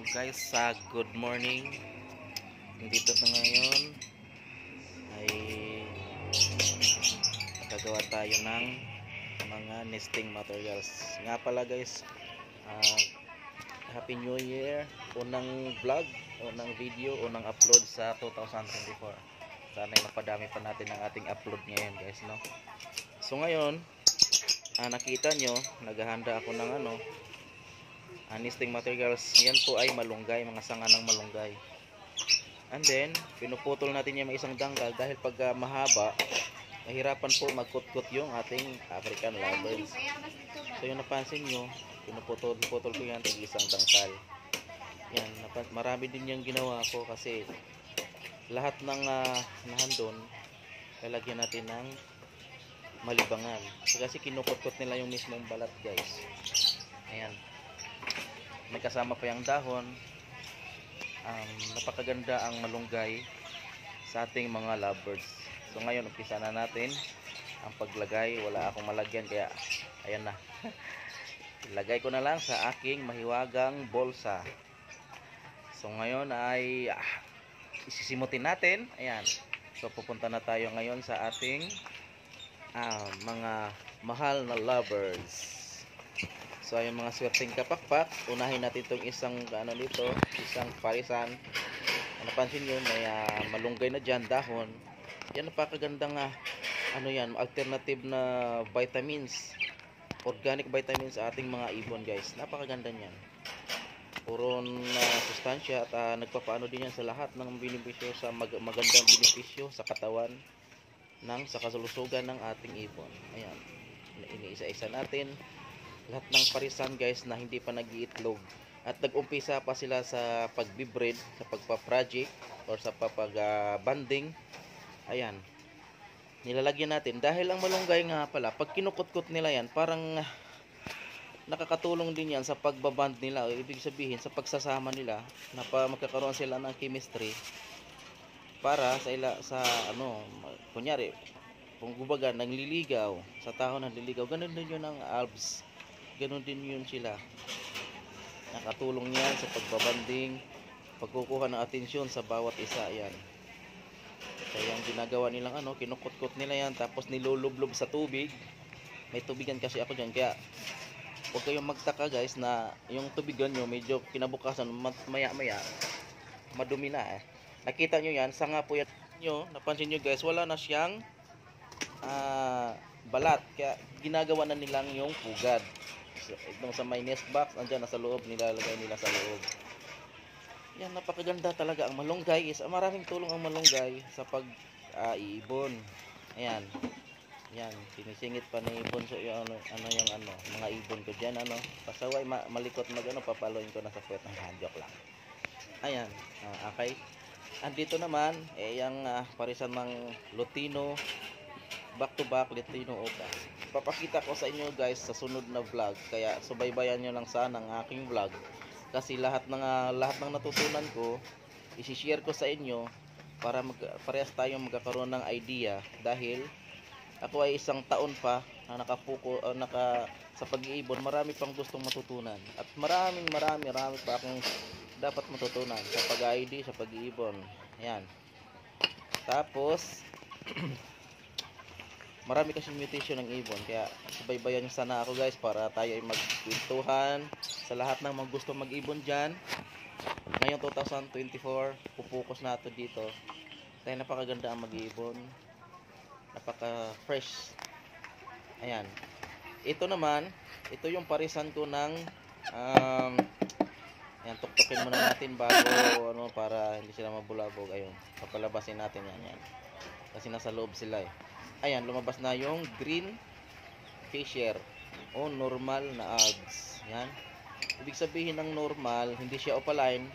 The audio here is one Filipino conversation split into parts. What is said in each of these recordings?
Guys, good morning. Dito na ngayon ay nakagawa tayo ng mga nesting materials. Nga pala guys, Happy New Year. Unang vlog, unang video, unang upload sa 2024. Sana'y mapadami pa natin ang ating upload ngayon guys, no? So ngayon, nakita nyo, naghahanda ako ng nesting materials. Yan po ay malunggay, mga sanga ng malunggay. And then, pinuputol natin yung isang dangkal dahil pag mahaba, mahirapan po magkutkot yung ating African lovebirds. So yung napansin nyo, pinuputol ko yan ng isang dangkal. Yan, marami din yung ginawa ko kasi lahat ng nahandon, lalagyan natin ng malibangan. Kasi kinukutkot nila yung mismong balat guys. Ayan. May kasama pa yung dahon. Napakaganda ang malunggay sa ating mga lovebirds. So ngayon umpisa na natin ang paglagay. Wala akong malagyan kaya ayan na. Ilagay ko na lang sa aking mahiwagang bolsa. So ngayon ay isisimutin natin. Ayan. So pupunta na tayo ngayon sa ating mga mahal na lovebirds. So yung mga swerteng kapakpak, unahin natin itong isang isang parisan. Napansin nyo, may malunggay na dyan, dahon. Yan, napakagandang yan, alternative na vitamins, organic vitamins sa ating mga ibon guys. Napakaganda niyan. Puro sustansya at nagpapaano din yan sa lahat ng benepisyo, sa magandang benepisyo sa katawan sa kalusugan ng ating ibon. Ayan, iniisa-isa natin lahat ng parisan guys na hindi pa nag-iitlog at nag-umpisa pa sila sa pagbibreed, sa pagpa-project or sa papag-banding. Ayan, nilalagyan natin dahil ang malunggay nga pala, pag kinukutkot nila yan, parang nakakatulong din yan sa pagbaband nila. Ibig sabihin sa pagsasama nila na magkakaroon sila ng chemistry para sa kunyari kung gubaga nagliligaw sa tao, nagliligaw, ganun din yun ang alves. Ganon din yun sila. Nakatulong yan sa pagbabanding, pagkukuha ng atensyon sa bawat isa. Yan. Kaya yung ginagawa nilang kinukutkot nila yan, tapos nilulublob sa tubig. May tubigan kasi ako dyan, kaya huwag kayong magtaka guys na yung tubigan nyo medyo kinabukasan, maya maya madumi na Nakita nyo yan, sanga po yan nyo, napansin nyo guys, wala na siyang balat, kaya ginagawa na nilang yung pugad. Itong sa may nest box, andyan nasa loob, nilalagay nila sa loob. Yan, napakaganda talaga ang malunggay. Maraming tulong ang malunggay sa pag-iibon. Ayan. Yan, sinisingit pa ni ibon. So yung mga ibon ko diyan, pasaway malikot papaloyin ko na sa puwet ng handjok lang. Ayan, okay. Andito naman yung parisan ng Lutino, back to back Lutino Otas. Papakita ko sa inyo guys sa sunod na vlog, kaya subaybayan nyo lang sana ang aking vlog kasi lahat ng natutunan ko i-share ko sa inyo para parehas tayong magkakaroon ng idea, dahil ako ay isang taon pa na sa pag-iibon. Marami pang gustong matutunan at marami pa akong dapat matutunan sa pag-ID, sa pag-iibon. Ayan, tapos marami kasing mutation ng ibon, kaya subaybayan nyo sana ako guys para tayo ay magkwentuhan sa lahat ng mga gusto mag-ibon dyan. Ngayong 2024, pupokus na ito dito dahil napakaganda ang mag-ibon, napaka-fresh. Ayan, ito naman, ito yung parisan ko ng ayan, tuktukin muna natin bago para hindi sila mabulabog. Ayun, papalabasin natin yan kasi nasa loob sila Ayan, lumabas na yung green fisher o normal na eggs. Yan. Ibig sabihin ng normal, hindi siya opaline,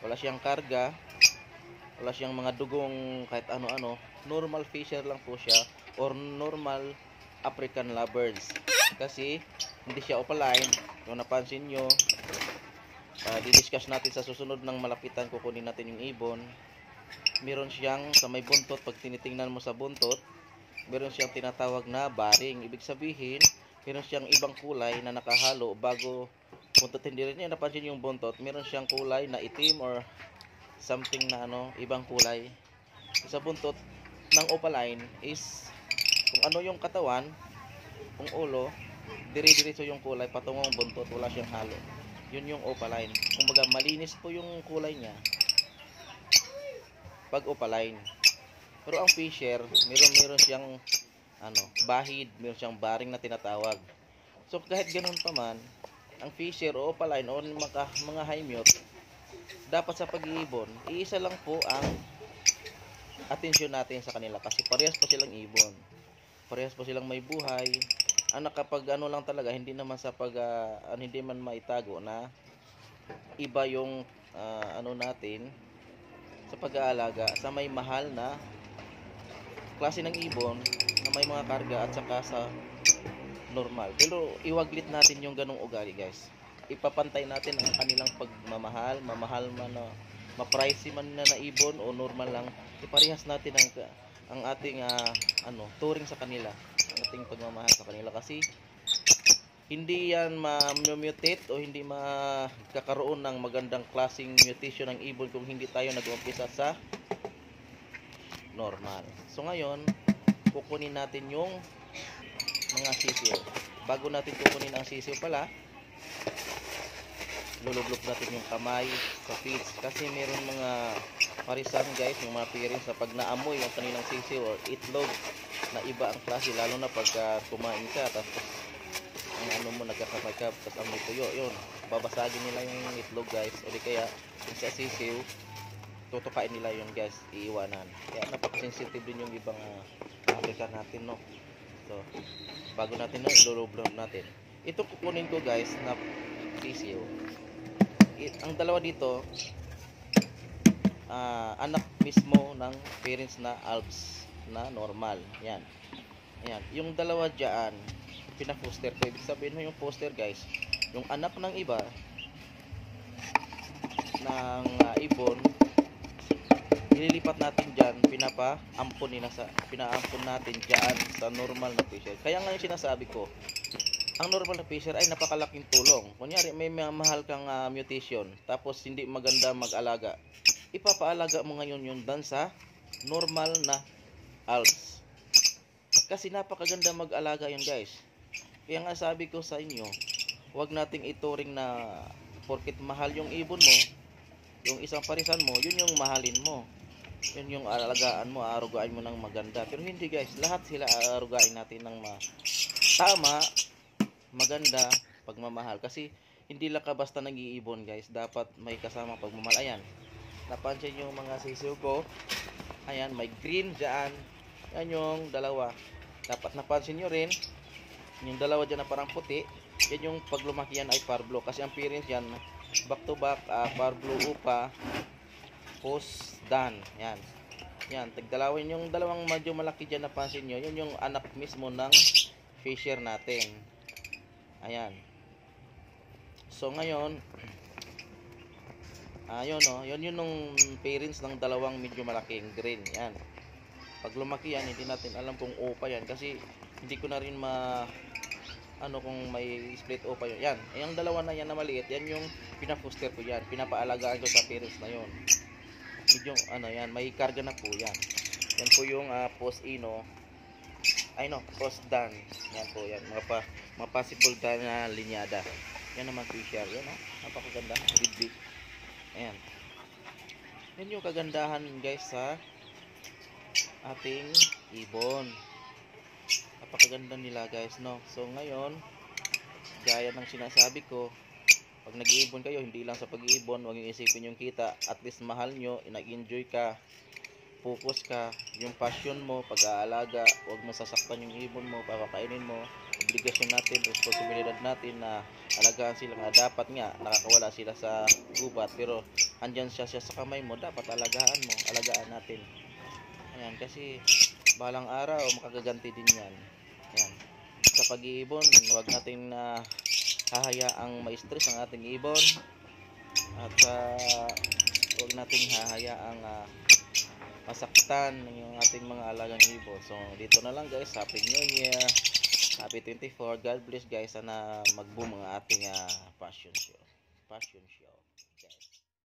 wala siyang karga, wala siyang mga dugong kahit ano-ano. Normal fisher lang po siya, or normal African lovebirds. Kasi hindi siya opaline. Kung napansin nyo, di-discuss natin sa susunod ng malapitan, kukunin natin yung ibon. Meron siyang sa may buntot, pag tinitingnan mo sa buntot, meron siyang tinatawag na baring. Ibig sabihin, meron siyang ibang kulay na nakahalo bago buntot hindi rin niya napansin yung buntot, meron siyang kulay na itim or something na ibang kulay. Sa buntot ng opaline is kung ano yung katawan, kung ulo, dire-diretso yung kulay patungong buntot, wala siyang halo. Yun yung opaline. Kumbaga malinis po yung kulay niya pag opaline. Pero ang fisher, meron siyang bahid, meron siyang baring na tinatawag. So kahit ganun pa man, ang fisher o opaline o mga high mute, dapat sa pag-iibon, iisa lang po ang atensyon natin sa kanila kasi parehas po silang ibon. Parehas po silang may buhay. Kapag lang talaga, hindi naman sa hindi man maitago na iba yung natin sa pag-aalaga sa may mahal na klase ng ibon na may mga karga at saka sa normal. Pero iwaglit natin yung ganong ugali, guys. Ipapantay natin ang kanilang pagmamahal, mamahal man na ma-pricey man na ibon o normal lang. Iparehas natin ang ating turing sa kanila, ang ating pagmamahal sa kanila kasi hindi yan ma-mutate o hindi makakaroon ng magandang klaseng mutation ng ibon kung hindi tayo nag-umpisa sa normal. So ngayon, kukunin natin yung mga sisiw. Bago natin kukunin ang sisiw pala, lulublok natin yung kamay sa feeds kasi meron mga parisan, guys, yung mga parents na pag naamoy yung kanilang sisiw or itlog na iba ang klase, lalo na pagka kumain ka tapos ang nagkakamay ka tapos amoy tuyo, yun, babasagin nila yung itlog, guys, o di kaya yung sa sisiw tutukain nila yun, guys, iiwanan. Kaya napaka-sensitive din yung ibang Africa natin, no. So bago natin ilulublok natin ito, kukunin ko, guys, na sisiw. Ang dalawa dito anak mismo ng parents na Alps na normal. Yan. Ayan. Yung dalawa dyan pina-poster ko. Ibig sabihin mo yung poster, guys, yung anak ng iba ng ibon, ililipat natin dyan, pinaampon natin dyan sa normal na fisher. Kaya nga yung sinasabi ko, ang normal na fisher ay napakalaking tulong. Kunyari may mahal kang mutation tapos hindi maganda mag-alaga, ipapaalaga mo ngayon yun dan sa normal na Alps kasi napakaganda mag-alaga yun, guys. Kaya nga sabi ko sa inyo, huwag nating ituring na porket mahal yung ibon mo, yung isang parisan mo, yun yung mahalin mo, yun yung alagaan mo, aarugain mo ng maganda. Pero hindi, guys, lahat sila aarugain natin ng tama, maganda pagmamahal kasi hindi lang ka basta nag-iibon, guys, dapat may kasamang pagmamahal. Ayan, napansin yung mga sisiw ko, ayan, may green dyan, yan yung dalawa. Dapat napansin nyo rin yung dalawa dyan na parang puti, yan yung pag lumaki yan ay parblo kasi ang parents yan back to back parblo upa post dan. Yan, yan, tagdalawin yung dalawang medyo malaki dyan, napansin nyo, yun yung anak mismo ng fisher natin. Ayan. So ngayon, yun yung parents ng dalawang medyo malaking green. Yan. Pag lumaki yan, hindi natin alam kung upa yan kasi hindi ko na rin kung may split upa yun. Yan. Yung dalawa na yan na maliit, yan yung pinaposter ko yan. Pinapaalagaan ko sa parents na yun. Medyo yan, may karga na po yan. Yan po yung post ino. Post dan. Yan po yan. Mga possible dan na linyada. Yan naman fisher. Yan, napakaganda. Big. Ayan. Yan yung kagandahan, guys, sa ating ibon. Napakaganda nila, guys, no. So ngayon, gaya ng sinasabi ko, pag nag-iibon kayo, hindi lang sa pag-iibon, huwag yung isipin yung kita, at least mahal nyo, nag-enjoy ka, focus ka, yung passion mo, pag-aalaga, huwag mo sasaktan yung ibon mo, papakainin mo. Obligasyon natin, responsibilidad natin na alagaan sila, nga dapat nga nakakawala sila sa gubat, pero andyan siya sa kamay mo, dapat alagaan natin. Ayan, kasi balang araw makagaganti din yan. Ayan. Sa pag-iibon, huwag natin hahayaang ma-stress ang ating ibon at huwag natin hahayaang masaktan yung ating mga alagang ibon. So dito na lang, guys. Happy New Year. Happy 24. God bless guys. Sana mag-boom ang ating passion show. Passion show. Guys.